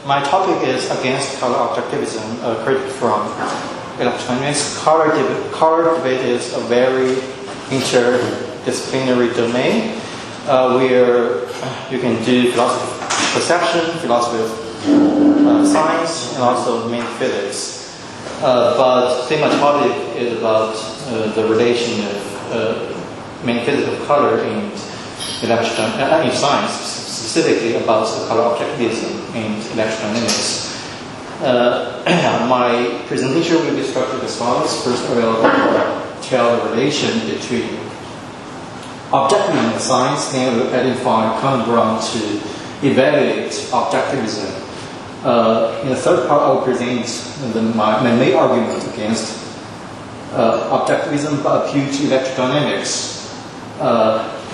my topic is against color objectivism, a critic from electrodynamics. Color debate is a very interdisciplinary domain where you can do philosophy of perception, philosophy of science, and also main physics. But my topic is about the relation of main physics of color in science, specifically about color objectivism and electrodynamics. My presentation will be structured as follows. First, I will tell the relation between objectivism and science, then we'll identify common ground to evaluate objectivism. In the third part, I will present my main argument against objectivism but appeal to electrodynamics.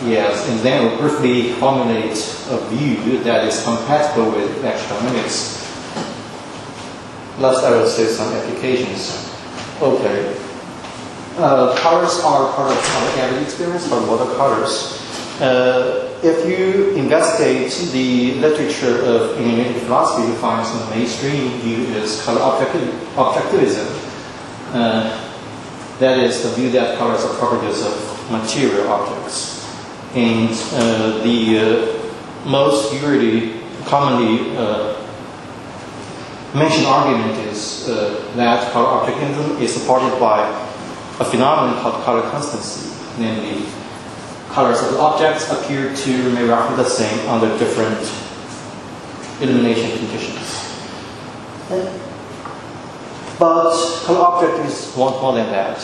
And then we'll briefly formulate a view that is compatible with electrodynamics. Last, I will say some applications. Okay. Colors are part of our everyday experience, but what are colors? If you investigate the literature of analytic philosophy, you find some mainstream view is color objectivism. That is the view that colors are properties of material objects. And the most commonly mentioned argument is that color objectivism is supported by a phenomenon called color constancy, namely colors of the objects appear to remain roughly the same under different illumination conditions. But color objectivists want more than that.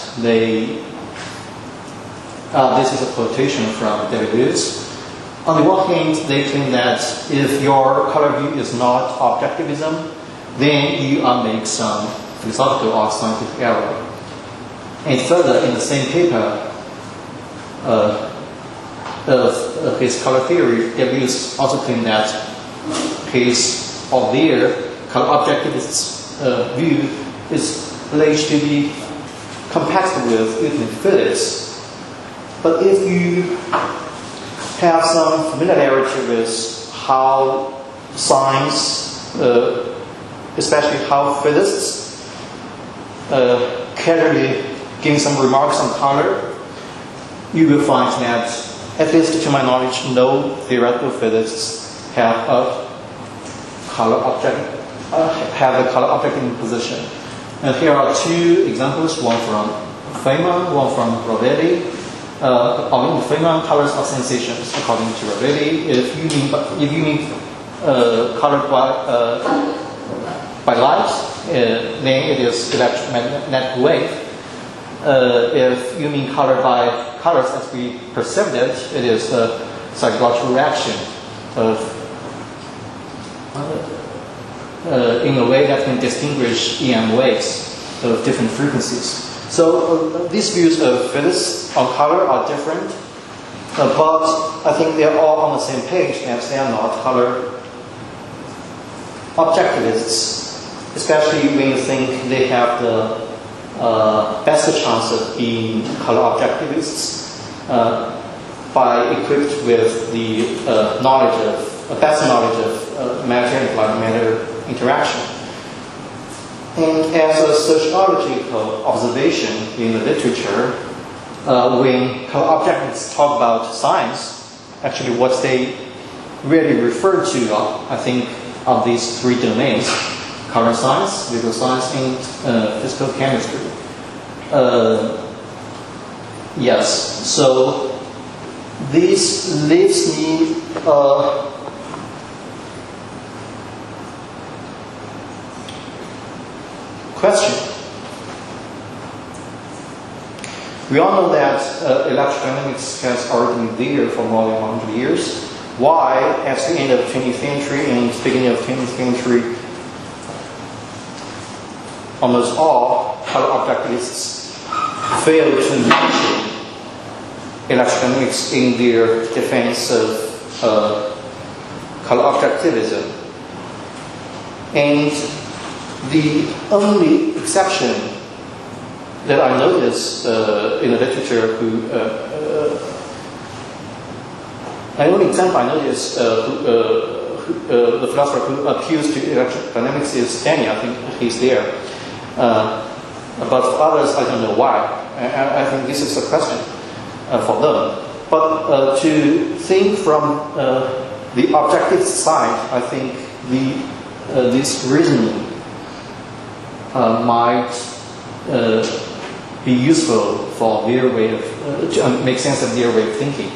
This is a quotation from David Lewis. On the one hand, they claim that if your color view is not objectivism, then you make some philosophical or scientific error. And further, in the same paper of his color theory, Lewis also claimed that his or their color objectivist view is alleged to be compatible with Euclidean physics. But if you have some familiarity with how science, especially how physicists casually give some remarks on color, you will find that, at least to my knowledge, no theoretical physicists have a color objective position. And here are two examples, one from Feynman, one from Rovelli. Feynman, colors are sensations, according to Rovelli. If you mean colored by light, then it is electromagnetic wave. If you mean colored by colors as we perceive it, it is a psychological reaction in a way that can distinguish EM waves of different frequencies. So these views of physics on color are different, but I think they're all on the same page, and they are not color objectivists, especially when you think they have the best chance of being color objectivists by equipped with the best knowledge of matter and matter interaction. And as a sociological observation in the literature, when color objectivists talk about science, actually what they really refer to, I think, are these three domains: color science, visual science, and physical chemistry. Yes, so this leaves me question. We all know that electrodynamics has already been there for more than 100 years. Why, at the end of the 20th century and beginning of the 20th century, almost all color objectivists fail to mention electrodynamics in their defense of color objectivism? And the only exception that I notice in the literature the only example I notice the philosopher who appeals to electrodynamics is Stanley. I think he's there. But for others, I don't know why. I think this is a question for them. But to think from the objective side, I think this reasoning might be useful for their way of to make sense of their way of thinking.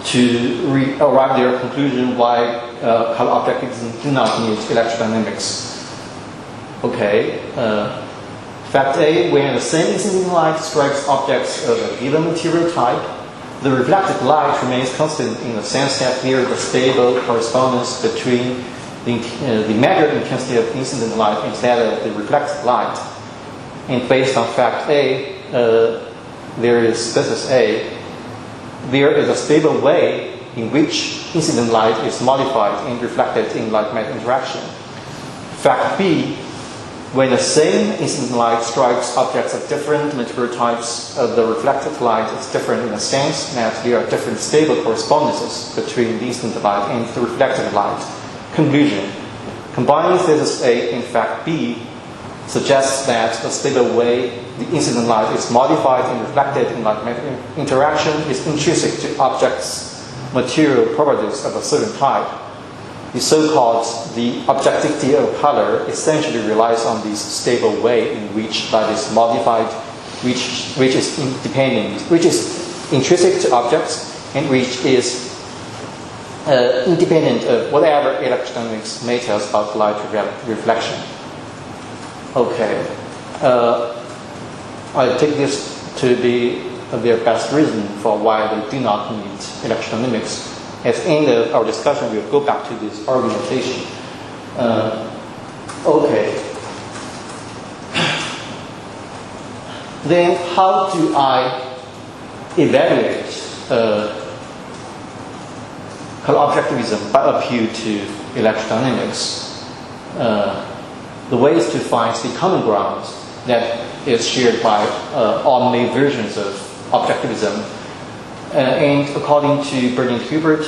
To arrive their conclusion why color objectivism do not need electrodynamics. Okay. Fact A, when the same incident light strikes objects of a given material type, the reflected light remains constant in the sense that there is a stable correspondence between the measured intensity of incident light instead of the reflected light. And based on fact A, there is thesis A, there is a stable way in which incident light is modified and reflected in light-matter interaction. Fact B, when the same incident light strikes objects of different material types, the reflected light is different in the sense that there are different stable correspondences between the incident light and the reflected light. Conclusion. Combining thesis A and fact B suggests that the stable way the incident light is modified and reflected in light-matter interaction is intrinsic to objects' material properties of a certain type. The so-called the objectivity of color essentially relies on this stable way in which light is modified, which is independent, which is intrinsic to objects, and which is independent of whatever electrodynamics may tell us about light reflection. Okay, I take this to be their best reason for why they do not need electrodynamics. At the end of our discussion, we'll go back to this argumentation. Okay. Then how do I evaluate color objectivism by appeal to electrodynamics? The way is to find the common ground that is shared by all main versions of objectivism. And according to Bernard Hubert,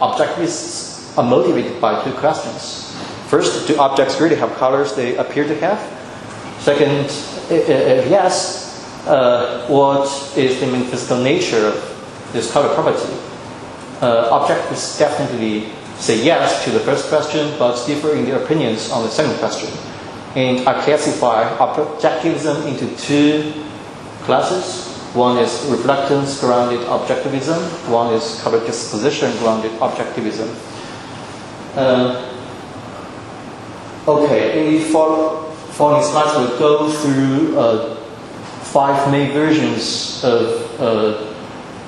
objectivists are motivated by two questions. First, do objects really have colors they appear to have? Second, if yes, what is the main physical nature of this color property? Objectivists definitely say yes to the first question, but differ in their opinions on the second question. And I classify objectivism into two classes. One is reflectance-grounded objectivism. One is color disposition-grounded objectivism. Okay, in the following slides, we'll go through 5 main versions of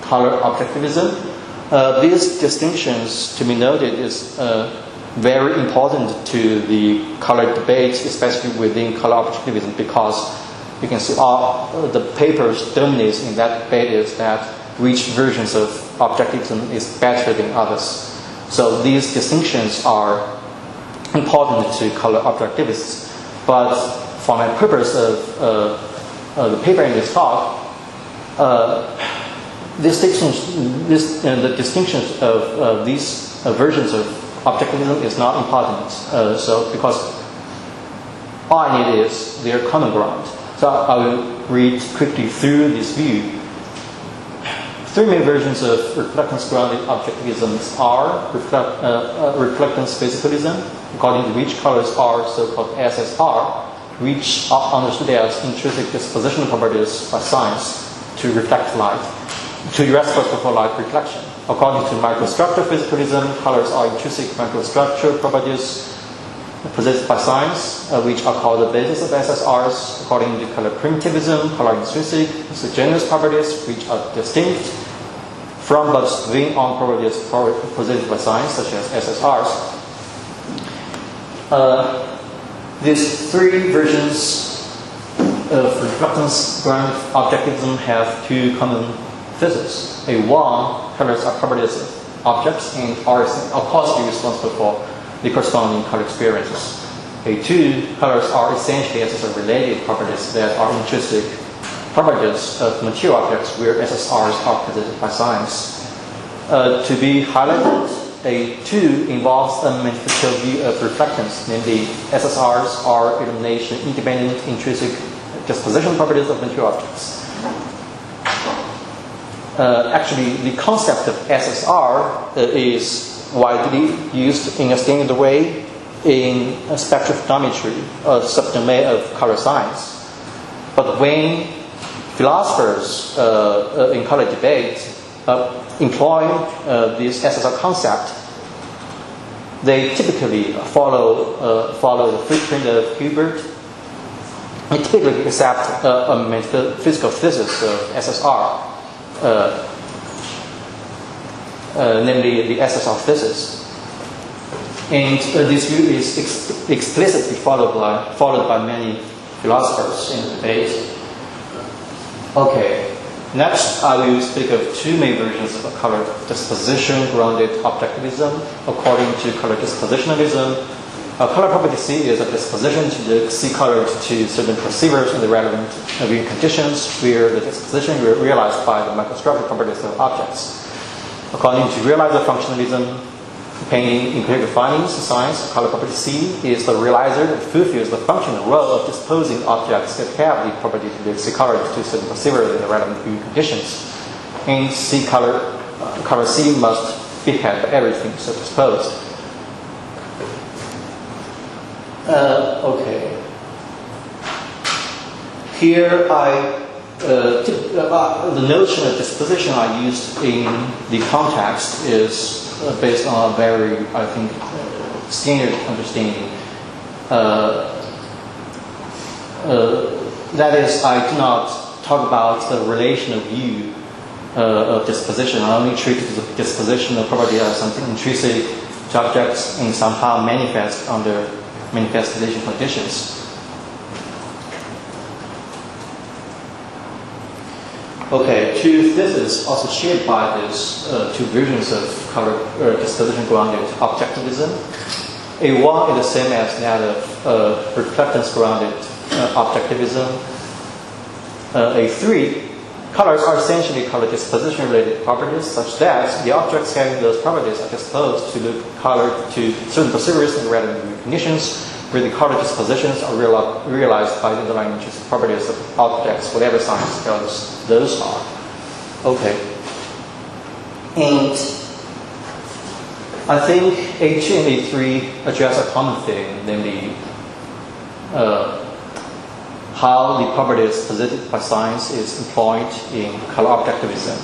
color objectivism. These distinctions, to be noted, is very important to the color debate, especially within color objectivism, because you can see all the papers dominates in that debate is that which versions of objectivism is better than others. So these distinctions are important to color objectivists. But for my purpose of the paper in this talk, the distinctions of these versions of objectivism is not important. So because all I need is their common ground. So I will read quickly through this view. 3 main versions of reflectance-grounded objectivism are reflectance physicalism, according to which colors are so-called SSR, which are understood as intrinsic dispositional properties by science to reflect light, to irrespective of light reflection. According to microstructure physicalism, colors are intrinsic microstructure properties possessed by science, which are called the basis of SSRs. According to color primitivism, color intrinsic exogenous properties, which are distinct from but swing-on properties possessed by science, such as SSRs. These 3 versions of reflectance-grounded objectivism have 2 common theses. A1, colors are properties of objects and are causally responsible for the corresponding color experiences. A2, colors are essentially SSR-related properties that are intrinsic properties of material objects where SSRs are possessed by science. To be highlighted, A2 involves a metaphysical view of reflectance, namely SSRs are illumination independent intrinsic disposition properties of material objects. Actually, the concept of SSR is widely used in a standard way in spectrophotometry, a subdomain of color science. But when philosophers in color debate employ this SSR concept, they typically follow the footprint of Hilbert and typically accept a metaphysical thesis of SSR, namely the SSR thesis. And this view is explicitly followed by many philosophers in the debate. Okay, next I will speak of two main versions of color disposition grounded objectivism. According to color dispositionalism, color property C is a disposition to see color to certain perceivers in the relevant viewing conditions where the disposition is realized by the microscopic properties of objects. According to realizer functionalism, painting including findings science, color property C is the realizer that fulfills the functional role of disposing objects that have the property to see color to certain perceivers in the relevant viewing conditions. And color C must be had by everything so disposed. Okay. Here the notion of disposition I used in the context is based on a very, I think, standard understanding. That is, I do not talk about the relational view of disposition. I only treat the dispositional property as something intrinsic to objects and somehow manifest under manifestation conditions. Okay, two theses also shared by these two versions of color disposition grounded objectivism. A1 is the same as that of reflectance grounded objectivism. A3, colors are essentially color disposition related properties such that the objects having those properties are disposed to the color to certain perceivers in relevant conditions where the color dispositions are realized by the underlying intrinsic properties of objects, whatever science tells those are. Okay. And I think A2 and A3 address a common thing, namely how the properties posited by science is employed in color objectivism.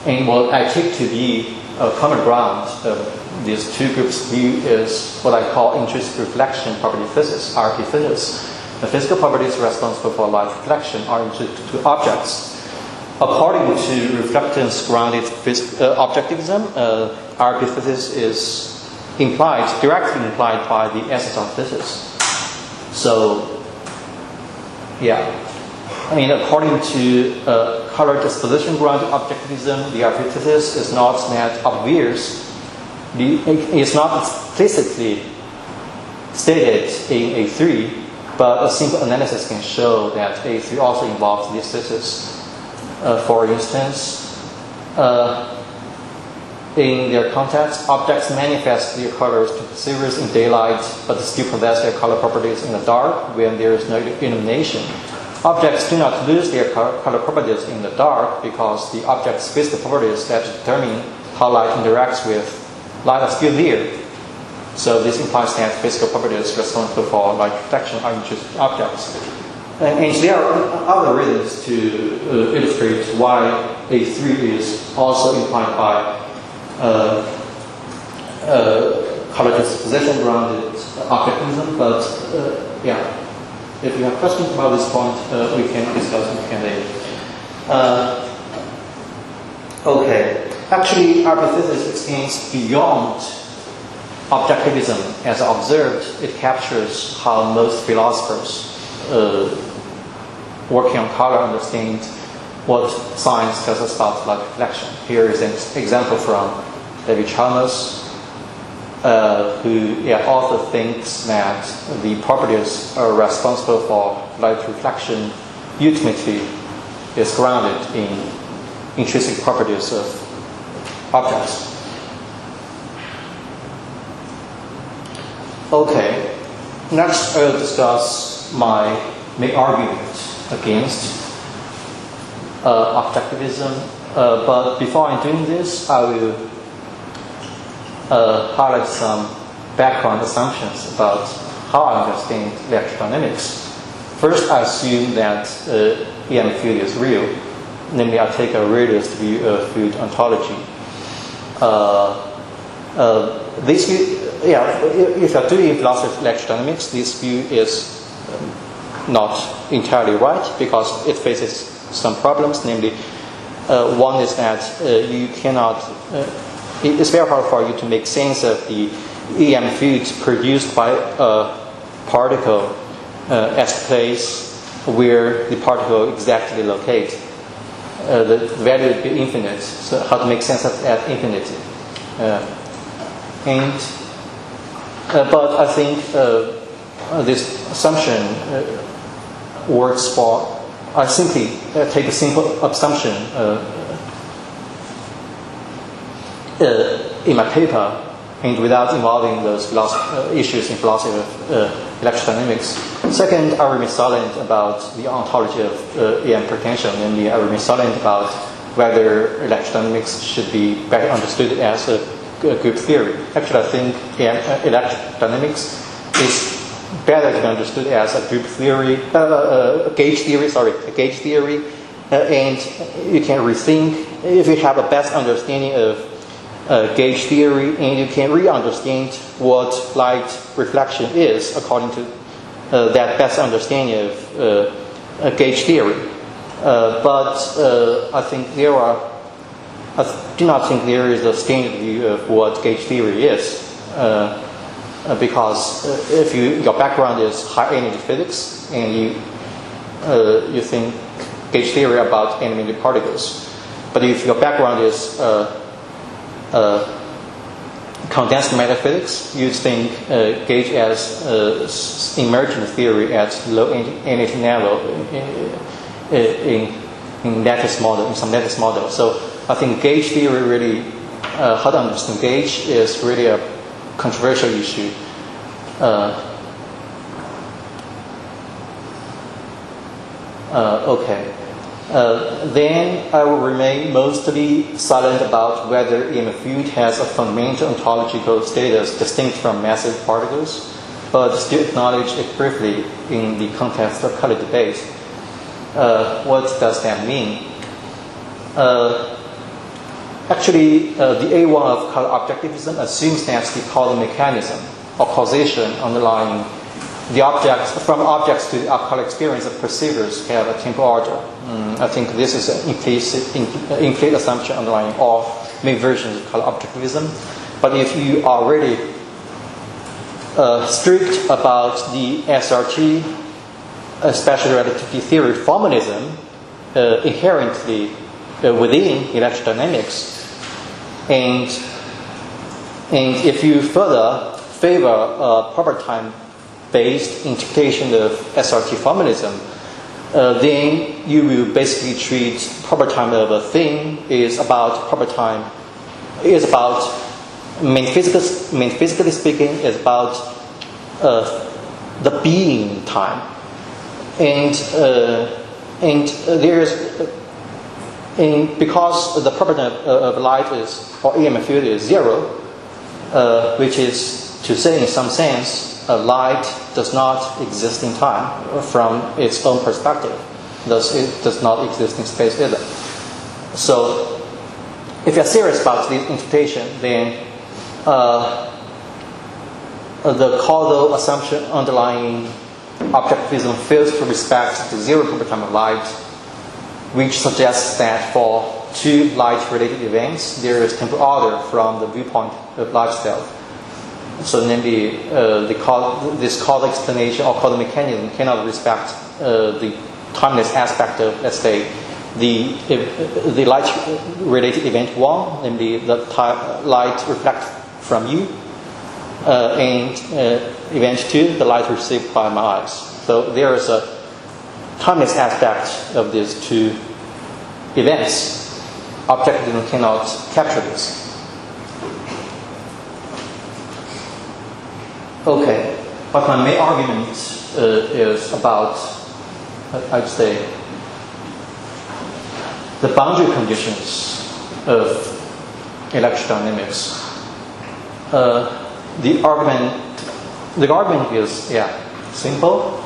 And what I take to be a common ground of these two groups' view is what I call intrinsic reflection property thesis, RP thesis. The physical properties responsible for light reflection are intrinsic to objects. According to reflectance grounded objectivism, RP thesis is directly implied by the SSR thesis. So, yeah. I mean, according to color disposition grounded objectivism, the RP thesis is not that obvious. It's not explicitly stated in A3, but a simple analysis can show that A3 also involves this thesis. For instance, in their context, objects manifest their colors to perceivers in daylight, but still possess their color properties in the dark when there is no illumination. Objects do not lose their color properties in the dark because the object's physical properties that determine how light interacts with light are still there. So this implies that physical properties responsible for light reflection are intrinsic to objects. And there are other reasons to illustrate why A3 is also implied by color disposition grounded objectivism. But yeah, if you have questions about this point, we can discuss it later. Okay. Actually, RP thesis extends beyond objectivism. As observed, it captures how most philosophers working on color understand what science tells us about light reflection. Here is an example from David Chalmers, who also thinks that the properties are responsible for light reflection ultimately is grounded in intrinsic properties of objects. Okay, next I'll discuss my main argument against objectivism. But before I'm doing this, I will highlight some background assumptions about how I understand electrodynamics. First, I assume that EM field is real. Namely, I take a realist view of field ontology. This view, if you're doing philosophy of electrodynamics, this view is not entirely right because it faces some problems. Namely, one is that you cannot. It's very hard for you to make sense of the EM field produced by a particle at a place where the particle exactly locates. The value would be infinite. So how to make sense of at infinity? But I think this assumption works for. I simply take a simple assumption in my paper, and without involving those issues in philosophy of electrodynamics. Second, I remain silent about the ontology of EM potential. Namely, I remain silent about whether electrodynamics should be better understood as a group theory. Actually, I think electrodynamics is better to be understood as a group theory, a gauge theory, and you can rethink if you have a best understanding of gauge theory, and you can re-understand what light reflection is according to that best understanding of gauge theory. But I think I do not think there is a standard view of what gauge theory is, because if your background is high energy physics and you think gauge theory about animated particles, but if your background is condensed matter physics, you think gauge as emergent theory at low energy level in lattice model, in some lattice model. So I think gauge theory really, how to understand gauge is really a controversial issue. Okay. Then I will remain mostly silent about whether EM field has a fundamental ontological status distinct from massive particles, but still acknowledge it briefly in the context of color debate. What does that mean? Actually, the A1 of color objectivism assumes that the causal mechanism or causation underlying the objects, from objects to the color experience of perceivers have a temporal order. I think this is an implicit assumption underlying all main versions of color objectivism. But if you are really strict about the SRT, special relativity theory formalism inherently within electrodynamics, and if you further favor proper time-based interpretation of SRT formalism, then you will basically treat proper time of a thing is about proper time, is about metaphysically speaking, is about the being time, and because the property of light is, or EM field is zero, which is to say in some sense, light does not exist in time from its own perspective. Thus, it does not exist in space either. So, if you're serious about this interpretation, then the causal assumption underlying objectivism fails to respect the zero proper time of light, which suggests that for two light-related events, there is temporal order from the viewpoint of light itself. So, namely, this causal explanation or causal mechanism cannot respect the timeless aspect of, let's say, the light-related event 1, namely the light reflects from you, and event 2, the light received by my eyes. So there is a timeless aspect of these two events. Objectivism cannot capture this. Okay, but my main argument is about, I'd say, the boundary conditions of electrodynamics. The argument is simple.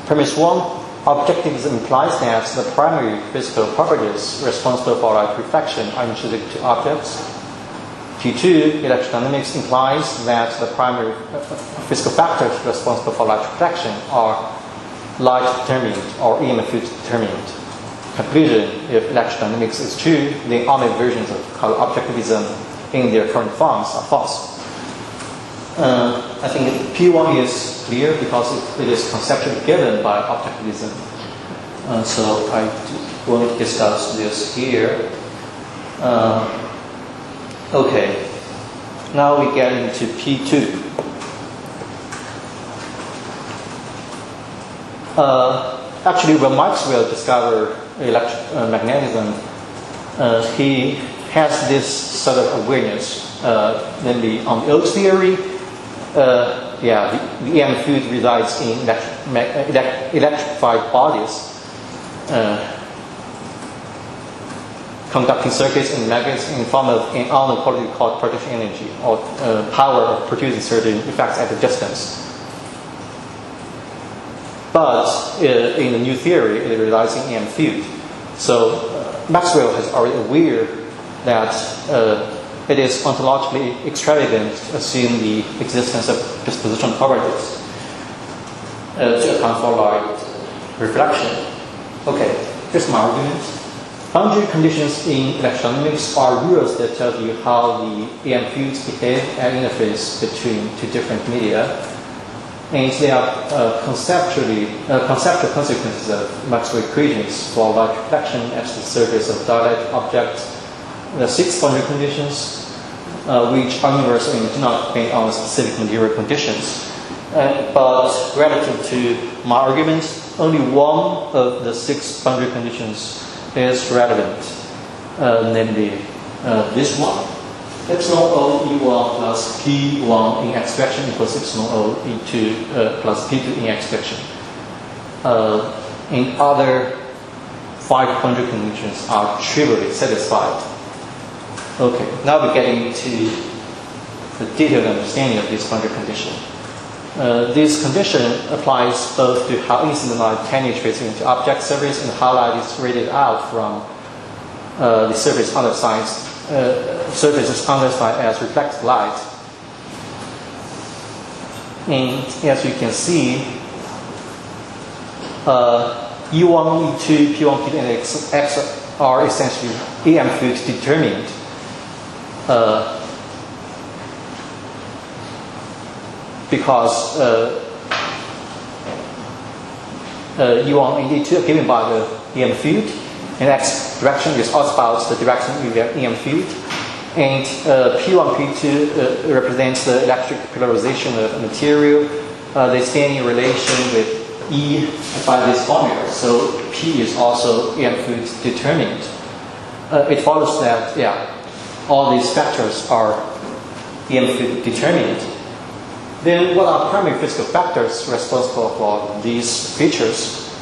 Premise 1. Objectivism implies that the primary physical properties responsible for light reflection are intrinsic to objects. T2, electrodynamics implies that the primary physical factors responsible for light reflection are light determined or EM field determined. Conclusion, if electrodynamics is true, then all the versions of color objectivism in their current forms are false. I think P1 is clear because it is conceptually given by objectivism. So I won't discuss this here. Okay, now we get into P2. Actually, when Maxwell discovered electromagnetism, he has this sort of awareness, namely on the old theory, the EM field resides in electrified bodies, conducting circuits and magnets in form of an unknown quality called partition energy, or power of producing certain effects at a distance. But in the new theory, it resides in EM field. So Maxwell has already aware that it is ontologically extravagant to assume the existence of dispositional properties to account for light reflection. Okay, here's my argument. Boundary conditions in electrodynamics are rules that tell you how the EM fields behave at interface between two different media. And they are conceptual consequences of Maxwell equations for light reflection at the surface of dielectric objects. The 6 boundary conditions, which are universal and do not depend on specific material conditions. But relative to my argument, only one of the 6 boundary conditions is relevant, namely this one. Epsilon O E1 plus P1 in X fraction equals epsilon O E2 plus P2 in X fraction. In other 5 boundary conditions are trivially satisfied. Okay, now we're getting to the detailed understanding of this boundary condition. This condition applies both to how incident light penetrates into object surface and how light is radiated out from the surface surfaces on the side as reflected light. And as you can see, E1, E2, P1, P2, and X are essentially EM field determined. Because E1 and E2 are given by the EM field, and X direction is also about the direction of the EM field, and P1, P2 represents the electric polarization of a material. They stand in relation with E by this formula, so P is also EM field determined. It follows that, all these factors are EM field determined. Then what are primary physical factors responsible for these features?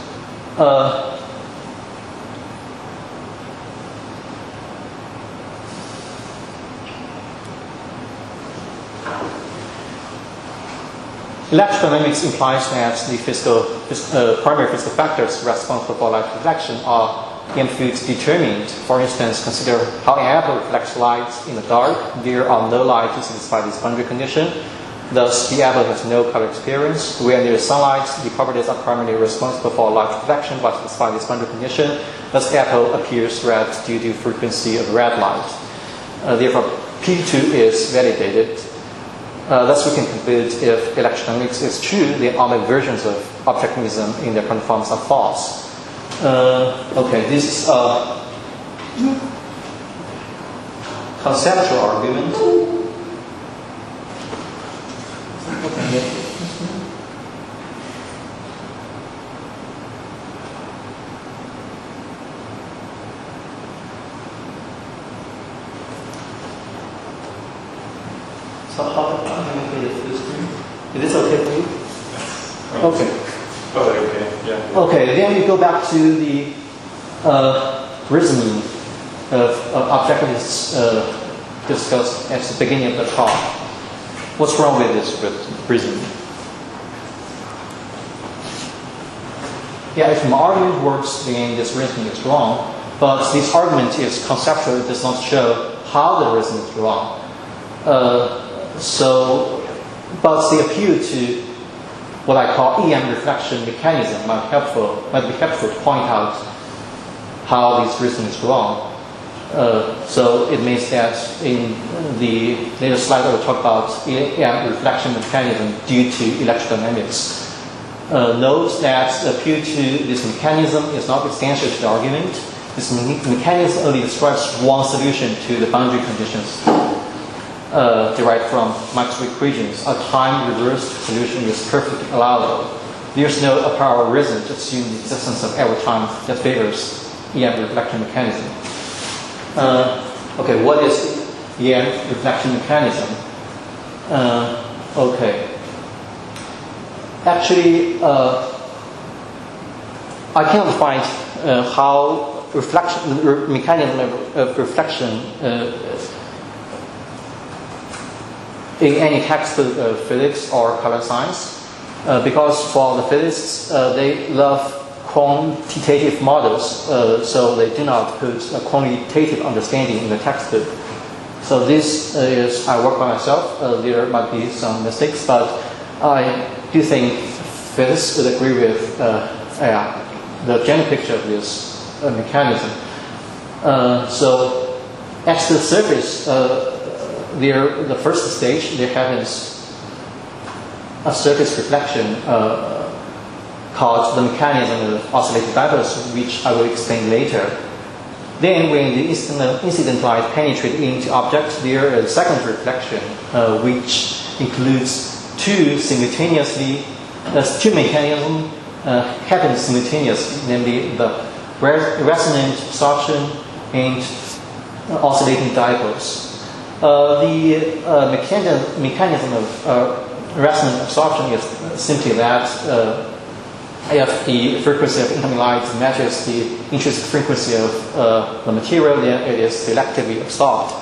Electrodynamics implies that the primary physical factors responsible for light reflection are EM fields determined. For instance, consider how an apple reflects light in the dark. There are no light to satisfy this boundary condition. Thus, the apple has no color experience. When there is sunlight, the properties are primarily responsible for light reflection but satisfy this boundary condition. Thus, the apple appears red due to frequency of red light. Therefore, P2 is validated. Thus, we can conclude if electrodynamics is true, then all the versions of objectivism in their current forms are false. Okay, this is a conceptual argument. So how can I play the full screen? Is this okay for you? Okay. Oh, okay. Yeah. Okay, then we go back to the reasoning of objectivists discussed at the beginning of the talk. What's wrong with this reasoning? Yeah, if my argument works, then this reasoning is wrong. But this argument is conceptual; it does not show how the reasoning is wrong. But the appeal to what I call EM reflection mechanism might be helpful to point out how this reasoning is wrong. So it means that in the later slide I will talk about EM reflection mechanism due to electrodynamics. Note that the appeal to this mechanism is not essential to the argument. This mechanism only describes one solution to the boundary conditions derived from maxwell equations. A time-reversed solution is perfectly allowable. There's no a priori reason to assume the existence of every time that favors EM reflection mechanism. Okay, what is EM reflection mechanism? Okay. Actually, I cannot find how mechanism of reflection in any textbook of physics or color science, because for the physicists, they love quantitative models, so they do not put a quantitative understanding in the textbook. So this is, I work by myself. There might be some mistakes, but I do think physicists would agree with the general picture of this mechanism. So at the surface, the first stage, there happens a surface reflection called the mechanism of oscillating dipoles, which I will explain later. Then when the incident light penetrates into objects, there is a second reflection, which includes two mechanisms happen simultaneously, namely the resonant absorption and oscillating dipoles. The mechanism of resonant absorption is simply that if the frequency of incoming light matches the intrinsic frequency of the material, then it is selectively absorbed.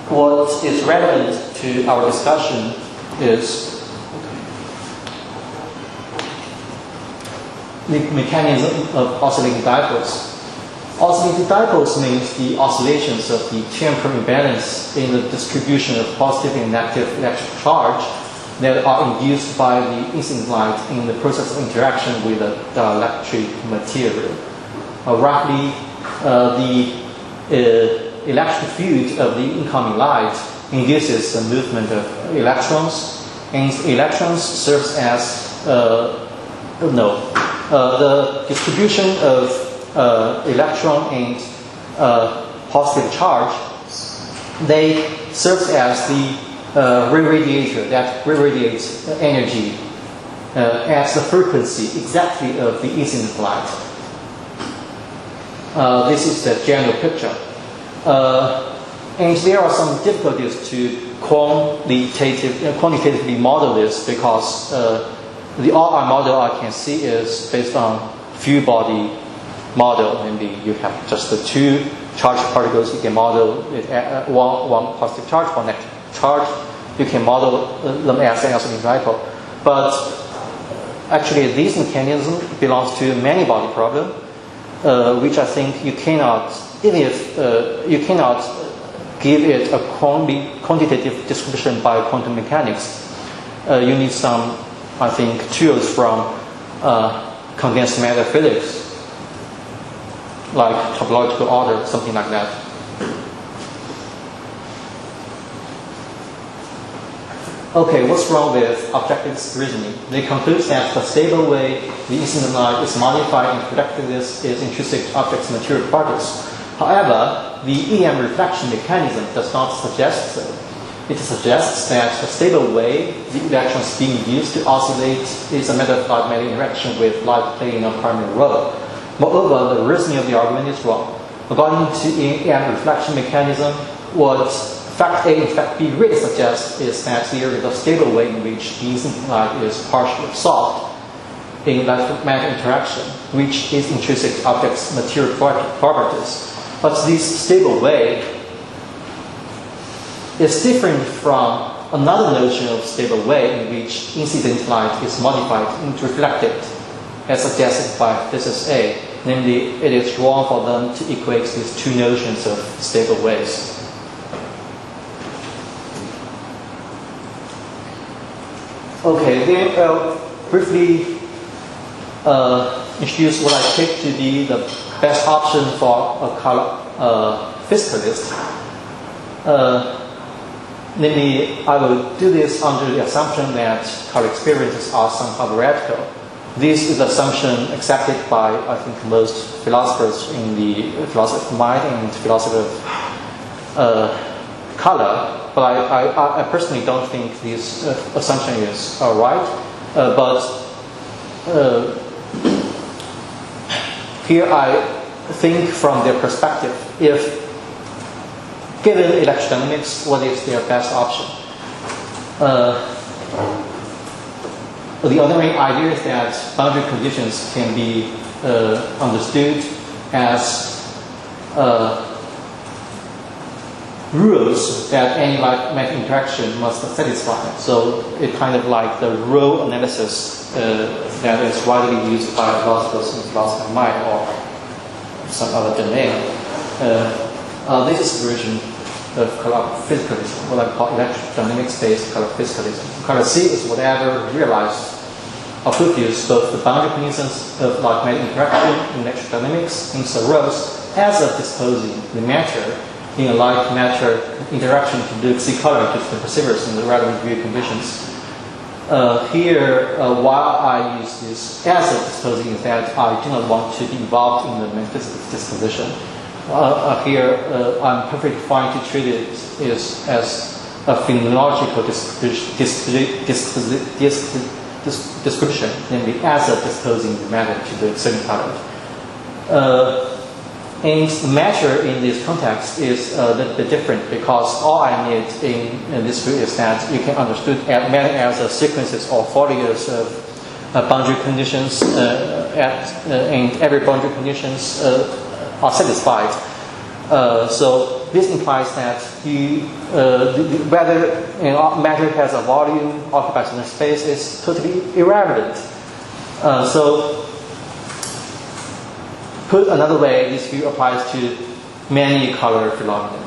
What is relevant to our discussion is the mechanism of oscillating dipoles. Oscillating dipoles means the oscillations of the temporal imbalance in the distribution of positive and negative electric charge that are induced by the incident light in the process of interaction with the dielectric material. Roughly, the electric field of the incoming light induces the movement of electrons, and electrons serves as the distribution of electron and positive charge. They serve as the radiator that radiates energy at the frequency exactly of the incident light. This is the general picture. And there are some difficulties to quantitatively model this, because the RR model I can see is based on few body model. Maybe you have just the two charged particles. You can model it one positive charge, one negative charge. You can model them as an oscillating dipole. But actually, this mechanism belongs to a many body problem, which I think you cannot, even if you cannot give it a quantitative description by quantum mechanics. You need some, I think, tools from condensed matter physics, like topological order, something like that. Okay, what's wrong with objectivist reasoning? They conclude that the stable way the incident light is modified in productiveness is intrinsic to object's material properties. However, the EM reflection mechanism does not suggest so. It suggests that the stable way the electrons being used to oscillate is a matter of light-matter interaction with light playing a primary role. Moreover, the reasoning of the argument is wrong. According to EM reflection mechanism, what fact A and fact B really suggests is that there is a stable way in which the incident light is partially absorbed in electromagnetic interaction, which is intrinsic to objects' material properties. But this stable way is different from another notion of stable way in which incident light is modified into reflected, as suggested by physicist A. Namely, it is wrong for them to equate these two notions of stable ways. Okay, then I'll briefly introduce what I take to be the best option for a color physicalist. Namely, I will do this under the assumption that color experiences are somehow radical. This is an assumption accepted by, I think, most philosophers in the philosophy of mind and philosophy of color. But I personally don't think this assumption is right. But here I think from their perspective, if given electrodynamics, what is their best option? The other main idea is that boundary conditions can be understood as rules that any magnetic interaction must satisfy. So it's kind of like the rule analysis that is widely used by philosophers in philosophy of mind or some other domain. This is a version of color physicalism, what I call electrodynamics-based color physicalism. Color C is whatever realized or fulfills both the boundary conditions of magnetic interaction in electrodynamics and so arose as of disposing the matter in a light-matter interaction to do C color to the perceivers in the relevant view conditions. Here, why I use this as of disposing is that I do not want to be involved in the metaphysics disposition. Here, I'm perfectly fine to treat it as a phenomenological description, namely as of disposing the matter to the certain color. And matter in this context is a little bit different because all I need in this view is that you can understood matter as a sequences or folios of boundary conditions, and every boundary conditions are satisfied. So this implies that whether matter has a volume occupies in space is totally irrelevant. So put another way, this view applies to many color phenomena.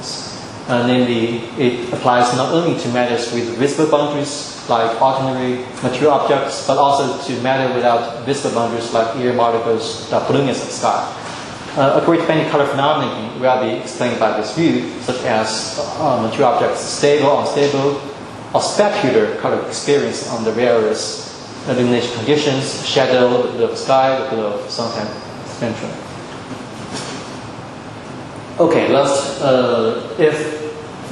Namely, it applies not only to matters with visible boundaries like ordinary material objects, but also to matter without visible boundaries like air molecules, the balloons of the sky. A great many color phenomena will be explained by this view, such as material objects stable, unstable, or specular color experience under various illumination conditions, shadow, the blue of the sky, the blue of suntan spectrum. Okay, last, if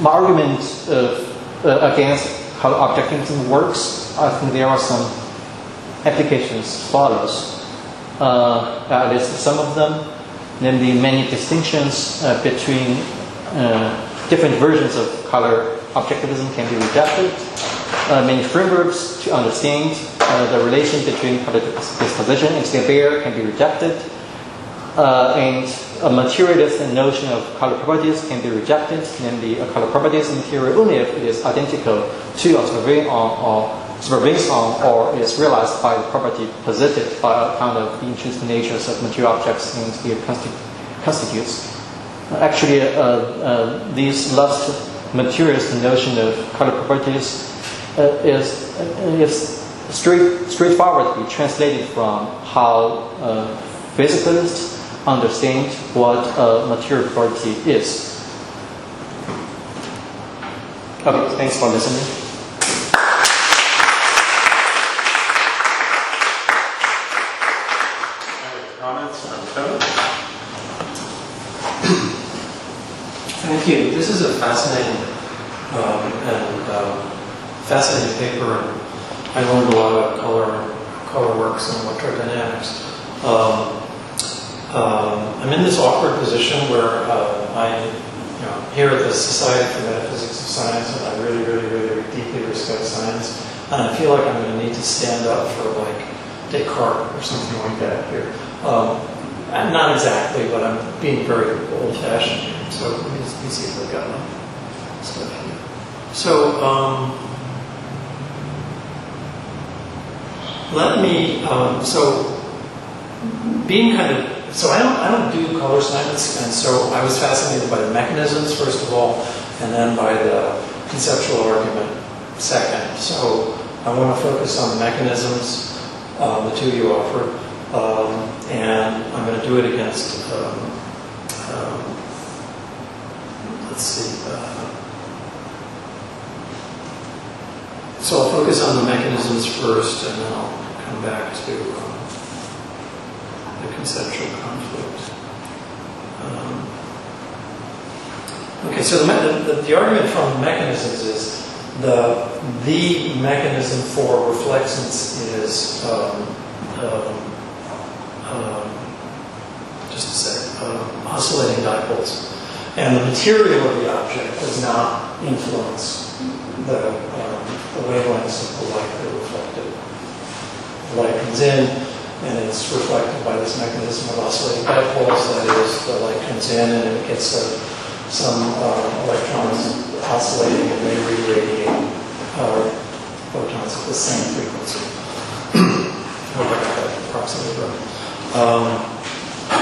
my argument against color objectivism works, I think there are some applications follows. At least some of them. Namely, many distinctions between different versions of color objectivism can be rejected. Many frameworks to understand the relation between color disposition and state bearer can be rejected. And a materialist notion of color properties can be rejected. Namely, a color property is material only if it is identical to or supervenes on or is realized by the property possessed by account of the intrinsic natures of material objects and it constitutes. Actually, this last materialist notion of color properties is straightforwardly translated from how physicalists understand what a material property is. Okay, thanks for listening. Thank you. This is a fascinating fascinating paper, and I learned a lot about color works and electrodynamics. I'm in this awkward position where I here at the Society for Metaphysics of Science, and I really, really, really deeply respect science, and I feel like I'm going to need to stand up for like Descartes or something like that here. Not exactly, but I'm being very old-fashioned here. So let me see if I've got my stuff here. So let me. So being kind of. So I don't do color science, and so I was fascinated by the mechanisms first of all, and then by the conceptual argument second. So I want to focus on the mechanisms, the two you offered. And I'm going to do it against, let's see, so I'll focus on the mechanisms first, and then I'll come back to the conceptual conflict. Okay, so the argument from the mechanisms is the mechanism for reflexance is oscillating dipoles. And the material of the object does not influence the wavelengths of the light that are reflected. The light comes in, and it's reflected by this mechanism of oscillating dipoles. That is, the light comes in, and it gets some electrons oscillating, and they re-radiate photons at the same frequency. I hope I got that approximately right.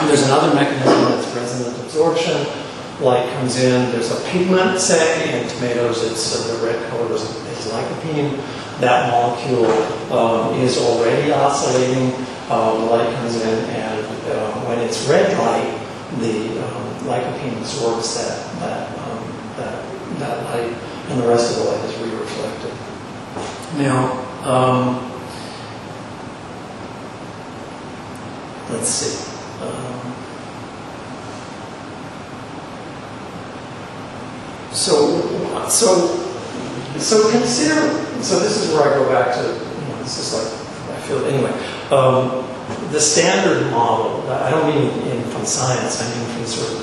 There's another mechanism that's resonant absorption. Light comes in, there's a pigment, say, in tomatoes, it's the red color is lycopene. That molecule is already oscillating. Light comes in, and when it's red light, the lycopene absorbs that light, and the rest of the light is re-reflected. Now, let's see. So consider. So this is where I go back to. This is like I feel anyway. The standard model. I don't mean from science. I mean from sort of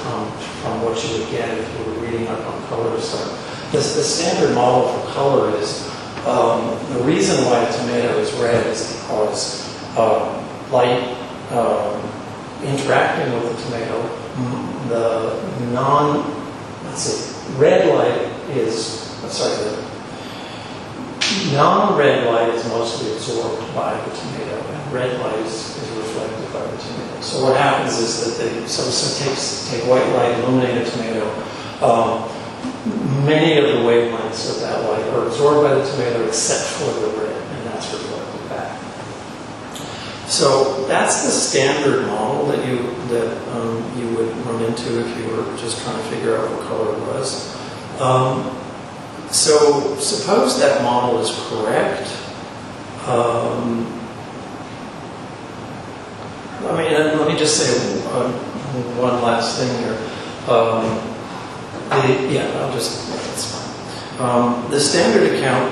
from what you would get if you were reading up on color stuff. The standard model for color is the reason why a tomato is red is because light. Interacting with the tomato, red light is, the non-red light is mostly absorbed by the tomato, and red light is reflected by the tomato. So what happens is that take white light, illuminate a tomato, many of the wavelengths of that light are absorbed by the tomato except for the red, and that's reflected back. So that's the standard model that you would run into if you were just trying to figure out what color was. So suppose that model is correct. Let me just say one last thing here. That's fine. The standard account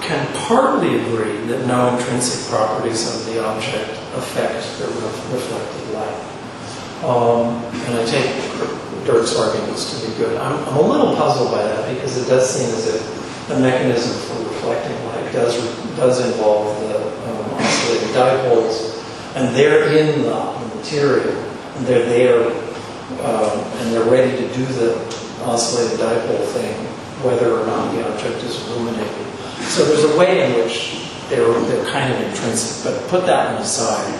can partly agree that no intrinsic properties of the object affect the reflected light. And I take Dirk's arguments to be good. I'm a little puzzled by that because it does seem as if the mechanism for reflecting light does involve the oscillating dipoles, and they're in the material, and they're there, and they're ready to do the oscillating dipole thing, whether or not the object is illuminated. So there's a way in which they're kind of intrinsic, but put that one aside.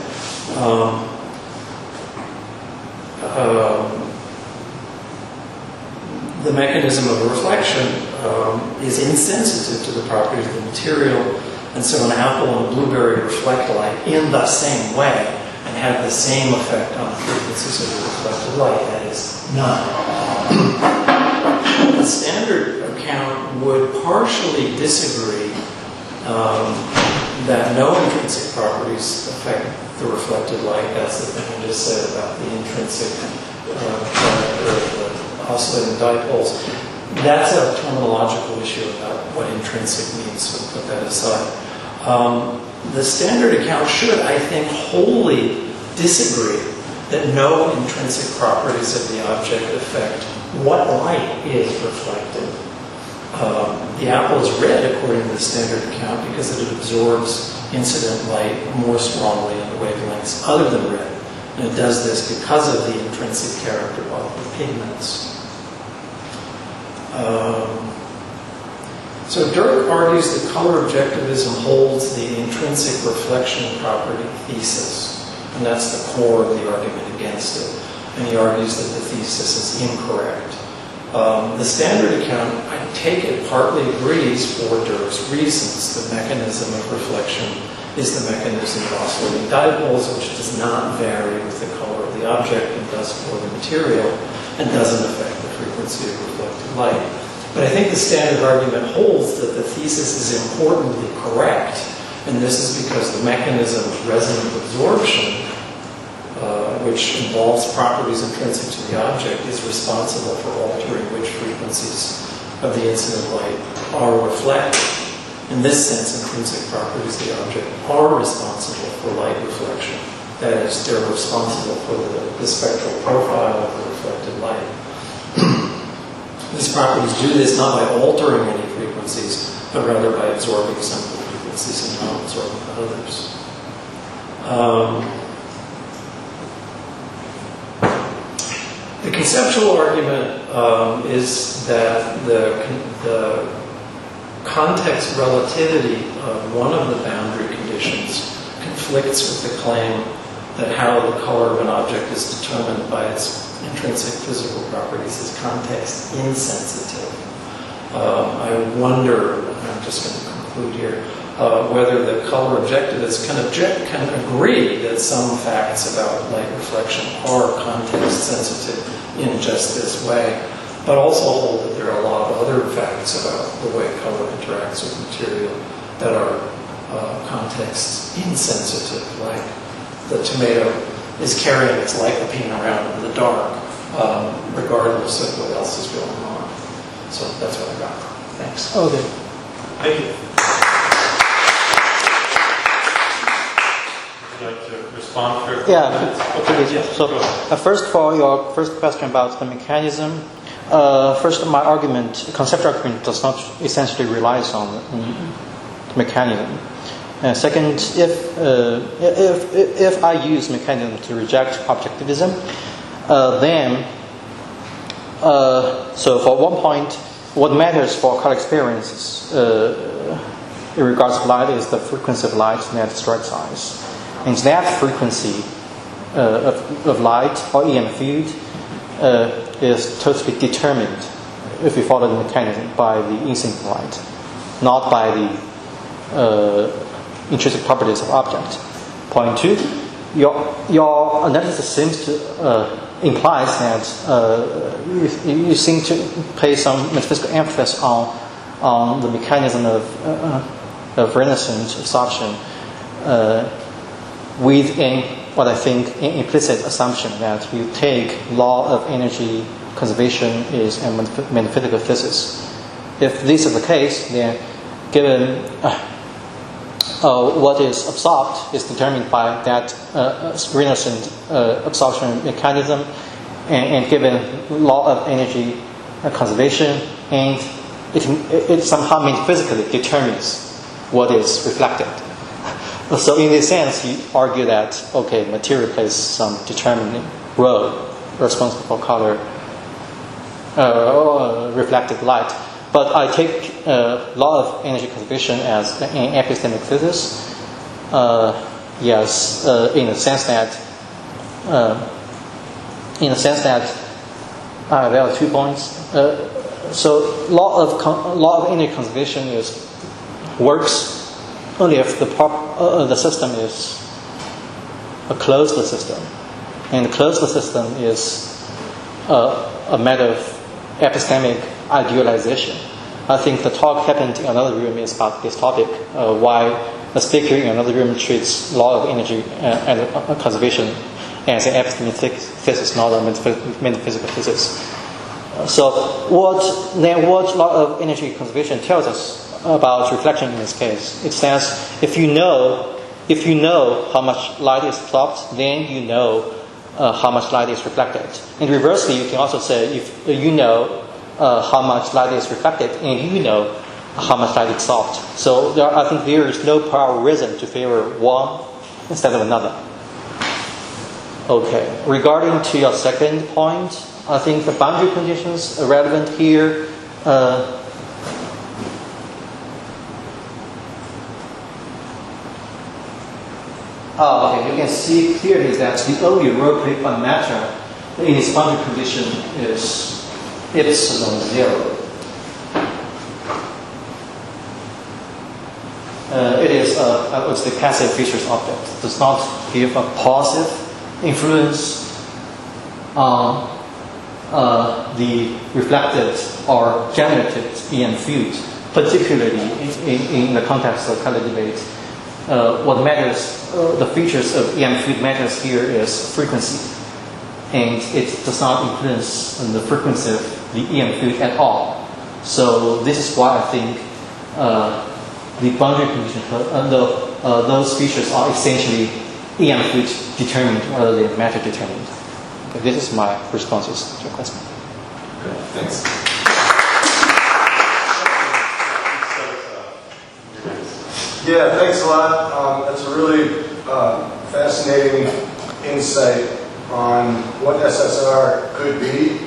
The mechanism of reflection is insensitive to the properties of the material, and so an apple and a blueberry reflect light in the same way and have the same effect on the frequencies of the reflected light, that is, none. The standard account would partially disagree that no intrinsic properties affect the reflected light. That's the thing I just said about the intrinsic character of the oscillating dipoles. That's a terminological issue about what intrinsic means, so we'll put that aside. The standard account should, I think, wholly disagree that no intrinsic properties of the object affect what light is reflected. The apple is red according to the standard account because it absorbs incident light more strongly in the wavelengths other than red. And it does this because of the intrinsic character of the pigments. So Dirk argues that color objectivism holds the intrinsic reflection property thesis, and that's the core of the argument against it. And he argues that the thesis is incorrect. The standard account, I take it, partly agrees for Dirk's reasons. The mechanism of reflection is the mechanism of oscillating dipoles, which does not vary with the color of the object and thus for the material, and doesn't affect the frequency of reflected light. But I think the standard argument holds that the thesis is importantly correct, and this is because the mechanism of resonant absorption, which involves properties intrinsic to the object, is responsible for altering which frequencies of the incident light are reflected. In this sense, intrinsic properties of the object are responsible for light reflection. That is, they're responsible for the spectral profile of the reflected light. These properties do this not by altering any frequencies, but rather by absorbing some of the frequencies and not absorbing others. The conceptual argument is that the context relativity of one of the boundary conditions conflicts with the claim that how the color of an object is determined by its intrinsic physical properties is context insensitive. I wonder, I'm just going to conclude here, whether the color objectivists can agree that some facts about light reflection are context sensitive in just this way, but also hold that there are a lot of other facts about the way color interacts with material that are context insensitive, like the tomato is carrying its lycopene around in the dark, regardless of what else is going on. So that's what I got. Thanks. Okay. Thank you. Would you like to respond for a few minutes? Okay. Yes. So, first, for your first question about the mechanism, first, my argument, conceptual argument, does not essentially rely on the mechanism. Second, if I use mechanism to reject objectivism, then so for one point, what matters for color experiences in regards to light is the frequency of light that strikes eyes. And that frequency of light or EM field is totally determined, if you follow the mechanism, by the incident light, not by the intrinsic properties of object. Point two, your analysis seems to implies that you seem to place some metaphysical emphasis on the mechanism of resonant absorption with what I think an implicit assumption that you take law of energy conservation is a metaphysical thesis. If this is the case, then given what is absorbed is determined by that resonant absorption mechanism, and given law of energy conservation, and it somehow metaphysically determines what is reflected. So in this sense, you argue that, okay, material plays some determining role responsible for color, reflected light. But I take law of energy conservation as an epistemic thesis. Yes, in the sense that there are 2 points. So law of energy conservation works only if the system is a closed system, and a closed system is a matter of epistemic idealization. I think the talk happened in another room is about this topic, why a speaker in another room treats law of energy and conservation as an epistemic thesis, not a metaphysical thesis. So what law of energy conservation tells us about reflection in this case? It says if you know how much light is absorbed, then you know how much light is reflected. And reversely, you can also say if you know how much light is reflected and you know how much light is absorbed. So I think there is no prior reason to favor one instead of another. Okay, regarding to your second point, I think the boundary conditions are relevant here. Okay, you can see clearly that the only role played by matter in its boundary condition is epsilon 0. It is the passive features object. It does not give a positive influence on the reflected or generated EM field, particularly in the context of color debate. What matters, the features of EM field matters here is frequency, and it does not influence the frequency of the EM field at all. So this is why I think the boundary condition, those features are essentially EM field determined rather than matter determined. Okay, this is my responses to your question. Okay, thanks. Yeah, thanks a lot. That's a really fascinating insight on what SSR could be.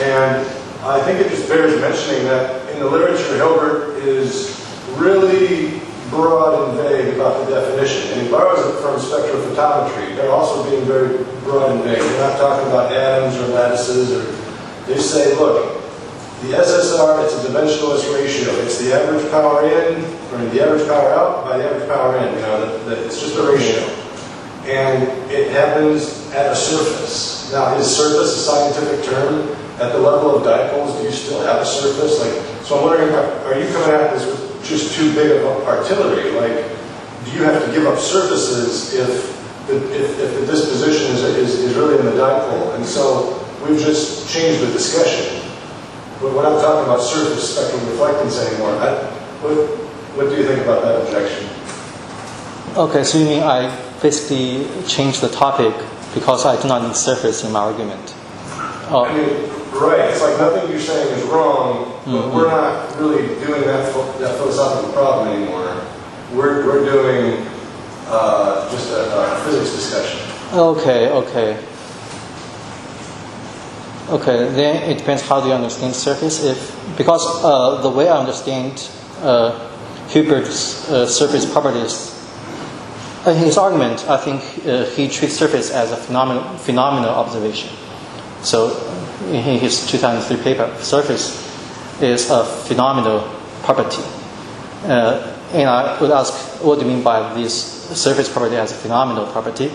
And I think it just bears mentioning that in the literature, Hilbert is really broad and vague about the definition. And he borrows it from spectrophotometry. They're also being very broad and vague. They're not talking about atoms or lattices. They say, look, the SSR, it's a dimensionless ratio. It's the average power in, or the average power out by the average power in. You know, it's just a ratio. And it happens at a surface. Now, is surface a scientific term? At the level of dipoles, do you still have a surface? So I'm wondering, are you coming at this with just too big of artillery? Do you have to give up surfaces if the disposition is really in the dipole? And so we've just changed the discussion. But we're not talking about surface spectrum reflectance anymore. What do you think about that objection? Okay, so you mean I basically changed the topic because I do not need surface in my argument? I mean, right. It's like nothing you're saying is wrong, but we're not really doing that philosophical problem anymore. We're doing just a physics discussion. Okay, then it depends how do you understand surface. Because the way I understand Hilbert's surface properties, in his argument, I think he treats surface as a phenomenal observation. So in his 2003 paper, surface is a phenomenal property. And I would ask, what do you mean by this surface property as a phenomenal property?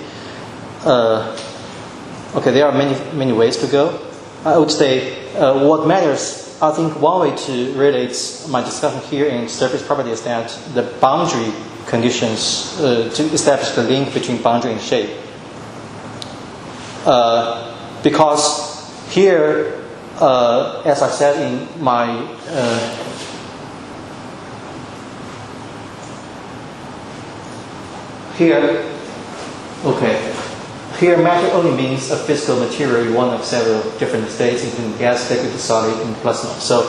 Okay, there are many ways to go. I would say what matters, I think one way to relate my discussion here in surface property is that the boundary conditions to establish the link between boundary and shape. Because here, as I said in my here matter only means a physical material in one of several different states, including gas, liquid, solid, and plasma. So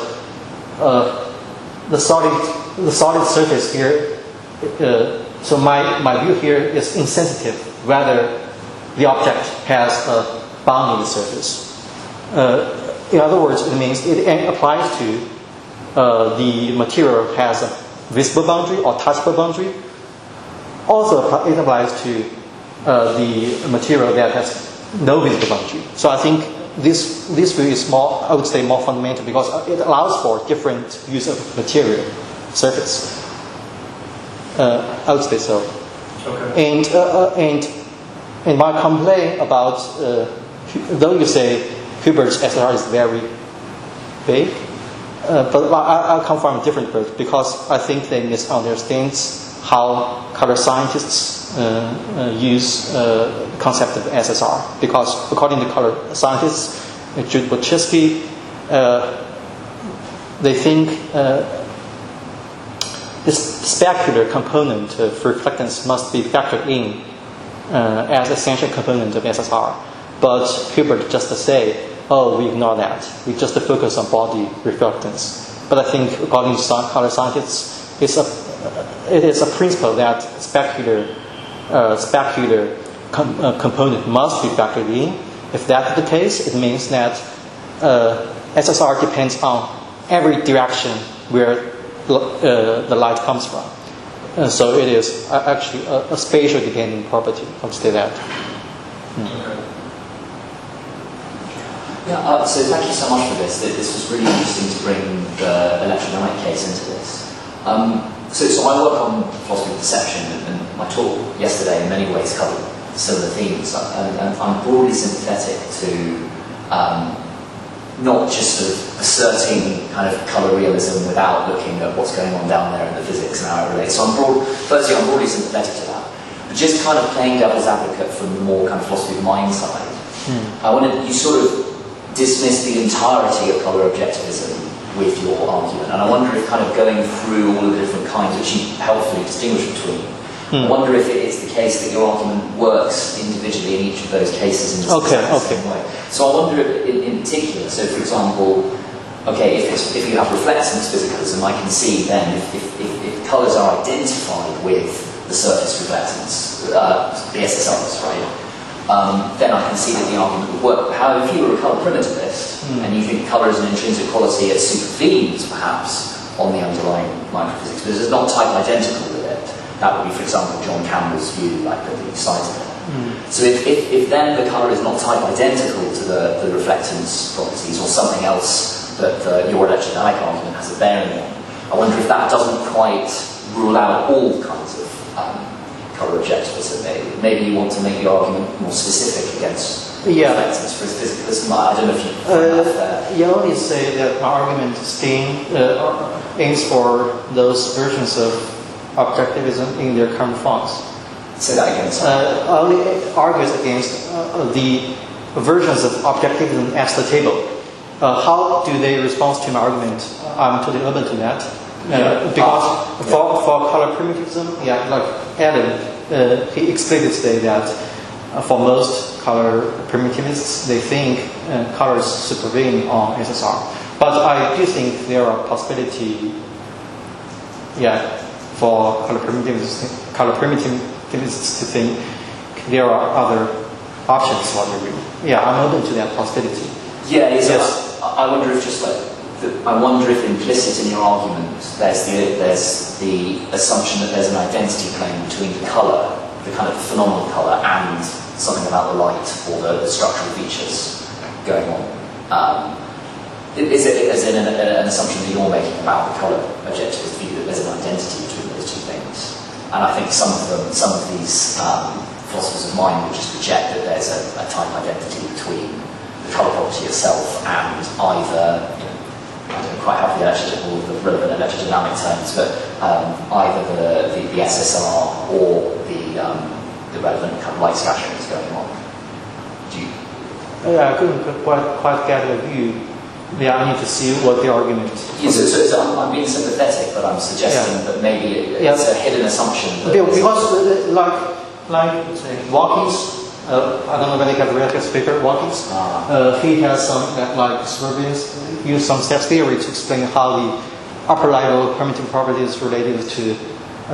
the solid surface here. So my view here is insensitive whether the object has a bounding surface. In other words, it means it applies to the material has a visible boundary or touchable boundary. Also, it applies to the material that has no visible boundary. So I think this view is more, I would say, more fundamental because it allows for different use of material surface. I would say so. Okay. And my complaint about though you say Hilbert's SR is very big, but I come from a different group because I think they misunderstand how color scientists use the concept of SSR. Because according to color scientists, Jude Boczewski, they think this specular component of reflectance must be factored in as essential component of SSR. But Hilbert just say, oh, we ignore that. We just focus on body reflectance. But I think, according to color scientists, it is a principle that specular component must be factored in. If that's the case, it means that SSR depends on every direction where the light comes from. So it is actually a spatial dependent property. I'll say that. Yeah, so thank you so much for this. This was really interesting to bring the electrodynamic case into this. So I work on philosophy of perception, and my talk yesterday in many ways covered similar themes. And I'm broadly sympathetic to not just sort of asserting kind of colour realism without looking at what's going on down there in the physics and how it relates. So I'm broadly sympathetic to that. But just kind of playing devil's advocate from the more kind of philosophy of mind side, you sort of dismiss the entirety of colour objectivism with your argument. And I wonder if kind of going through all of the different kinds, which you helpfully distinguish between, I wonder if it is the case that your argument works individually in each of those cases in the same way. So I wonder if, in particular, so for example, if you have reflectance physicalism, I can see then if colours are identified with the surface reflectance, the SSRs, right? Then I can see that the argument would work. However, if you were a colour primitivist and you think colour is an intrinsic quality, it supervenes perhaps on the underlying microphysics, but it's not type identical with it. That would be, for example, John Campbell's view, like that he cited it. So if then the colour is not type identical to the reflectance properties or something else that your electrodynamic argument has a bearing on, I wonder if that doesn't quite rule out all kinds of colour objectivism. Maybe you want to make your argument more specific against reflectance for physicalism. I don't know if you find that fair. You only say that my argument aims for those versions of objectivism in their current forms. Say that again. Only argues against the versions of objectivism as the table. How do they respond to my argument? I'm totally open to that. Because for color primitivism, like Adam, he explicitly said that for most color primitivists, they think colors supervene on SSR. But I do think there are possibility, for color primitivists to think there are other options for the real. I'm open to that possibility. Yes. I wonder if implicit in your argument there's the assumption that there's an identity claim between the colour, the kind of phenomenal colour, and something about the light or the structural features going on. Is it as in an assumption that you're making about the colour objectivist view that there's an identity between those two things? And I think some of these philosophers of mind would just reject that there's a type identity between the colour property itself and either, I don't know quite how the relevant electrodynamic terms, but either the SSR or the relevant kind of light scattering that's going on. I couldn't quite get a view. I need to see what the argument is. So I'm being sympathetic, but I'm suggesting that maybe it's a hidden assumption. Because like say, Watkins, I don't know whether you have read his paper, Watkins. He has some surveys, use some step theory to explain how the upper level primitive properties related to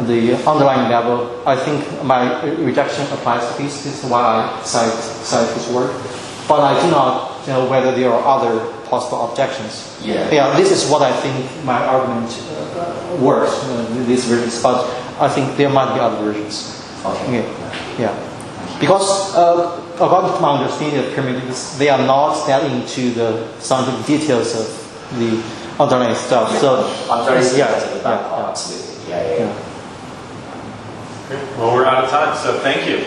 the underlying level. I think my rejection applies to this. This is why I cite his work. But I do not know whether there are other possible objections. This is what I think my argument works with these versions. But I think there might be other versions. Okay. Because according to my understanding of primitives, they are not that into the scientific details of the underlying stuff. So I'm very sympathetic with that part. Absolutely. Okay. Well, we're out of time, so thank you.